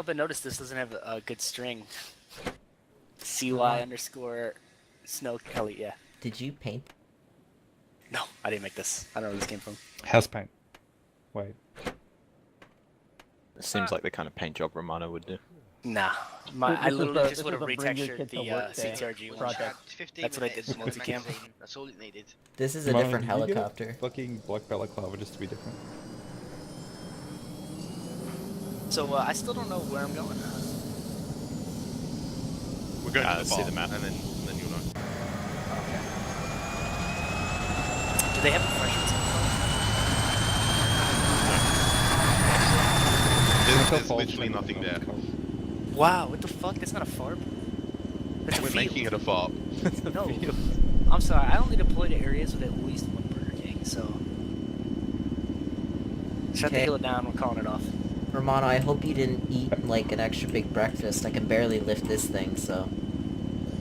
But notice this doesn't have a good string. CY underscore Snow Kelly, yeah. Did you paint? No, I didn't make this. I don't know where this came from. House paint. Wait. It seems like the kind of paint job Romano would do. Nah, I literally just would have retextured the CTRG one Project. shot. 15 That's what I did minutes for multicam. magazine. That's all it needed. This is a Mine, different you get a helicopter. Fucking black balaclava just to be different. So I still don't know where I'm going. We're going to the see bar, the map. and then you'll know. Okay. Do they have refreshments? There's literally nothing there. Wow, what the fuck? That's not a farm. That's a We're field. making it a farm. No, I'm sorry. I only deploy to areas with at least one Burger King, so shut the Okay. hill down. We're calling it off. Romano, I hope you didn't eat like an extra big breakfast. I can barely lift this thing, so.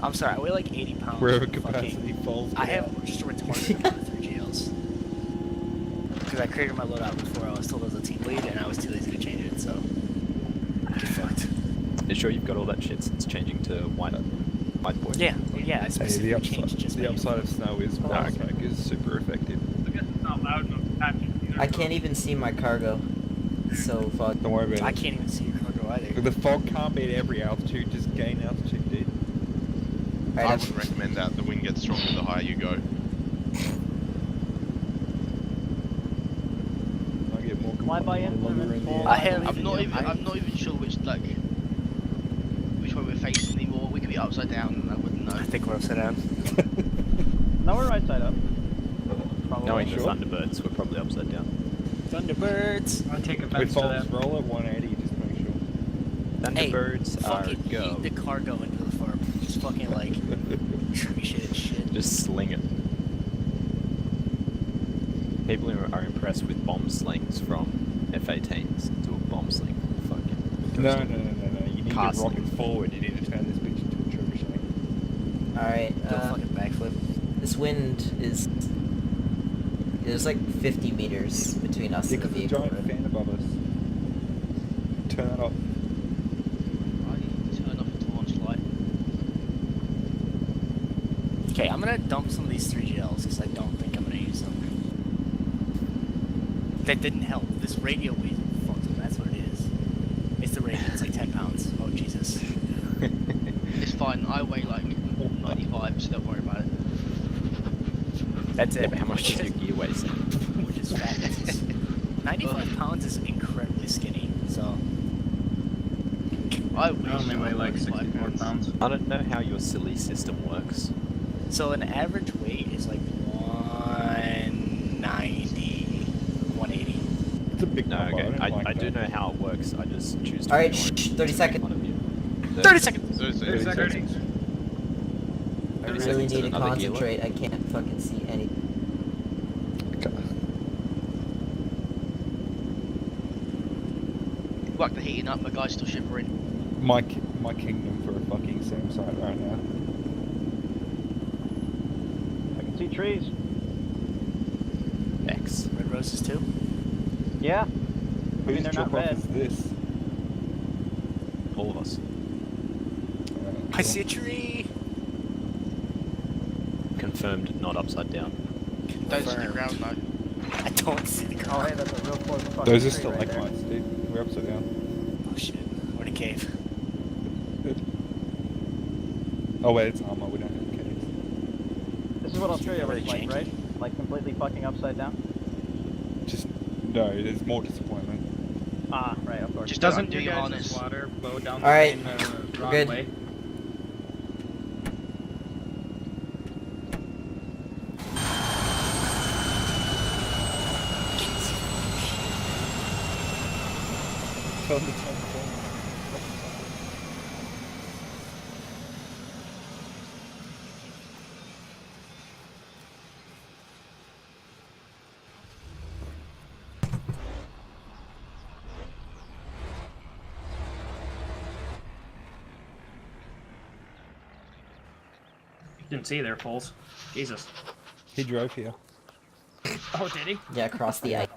I'm sorry. I weigh like 80 pounds. Wherever Fucking- capacity falls. I have just a retarded amount of 3GLs. Because I created my loadout before I was told I was a team lead, and I was too lazy to change it, so get fucked. You sure you've got all that shit since changing to white boy? Yeah, well, yeah. I Hey, specifically changed just the my upside of snow is okay. smoke is super effective. I guess it's not loud enough to catch it. I can't even see my cargo. So fuck. Don't worry I about it. can't even see your cargo either. The fog can't be at every altitude, just gain altitude, dude. Alright, I I've- wouldn't recommend that. The wind gets stronger the higher you go. I get more Fly by comfortable in, longer in the fall. air. I have. I'm not even sure which way we're facing anymore. We could be upside down, and I wouldn't know. I think we're upside down. No, we're right side up. Probably. Knowing the Sure. Thunderbirds, we're probably upside down. Thunderbirds. I'll take With offense to falls, that. roll at 180, just make sure. Thunderbirds are Fucking go. yeet the cargo into the farm. Just fucking like shit. Just sling it. People are impressed with bomb slings from F-18s to a bomb sling. Fucking. No. You need Cast to rocket forward. You need to turn this bitch into a trebuchet. Alright, Do a fucking backflip. this wind is. There's like 50 meters between us Yeah, and the because the vehicle. giant fan above us. Turn that off. I need to turn off the launch light. Okay, I'm gonna dump some of these 3GLs because I don't think I'm gonna use them. That didn't help. This radio weighs fuck them. That's what it is. It's the radio. It's like 10 pounds. Oh Jesus. It's fine. I weigh like 95, so don't worry about it. That's it. How much does your gear weigh? Sam? Which is fat. 95 pounds is incredibly skinny. So I I only weigh like 64 pounds. I don't know how your silly system works. So an average weight is like 190, 180. It's a big No, number. okay. don't I like do that. know how it works. I just choose to. Alright, ignore it. shh, 30 seconds. One of you. 30 seconds! So, 30 seconds. I 30 really seconds need and to another healer. concentrate. I can't fucking see anything. Whack the heating up. My guy's still shivering. My kingdom for a fucking SAM site right now. I can see trees. X. Red roses too? Yeah. Whose they're not drop off red. is this? All of us. I see a tree! Confirmed, not upside down. Don't stick Confirmed. around though. I don't see the Oh, car. hey, that's a real close fucking Those are tree still right there. lights, dude. We're upside down. Oh shit. We're in a cave. Oh wait, it's armor. We don't have caves. This is what Australia Really looks like, changed. right? Like completely fucking upside down. Just no. There's more disappointment. Ah, right, of course. Just Doesn't undo your your guys' harness. water blow down the Alright, main, we're wrong good. way? Turn the top corner. You didn't see there, fools. Jesus. He drove here. Oh, did he? Yeah, across the ice.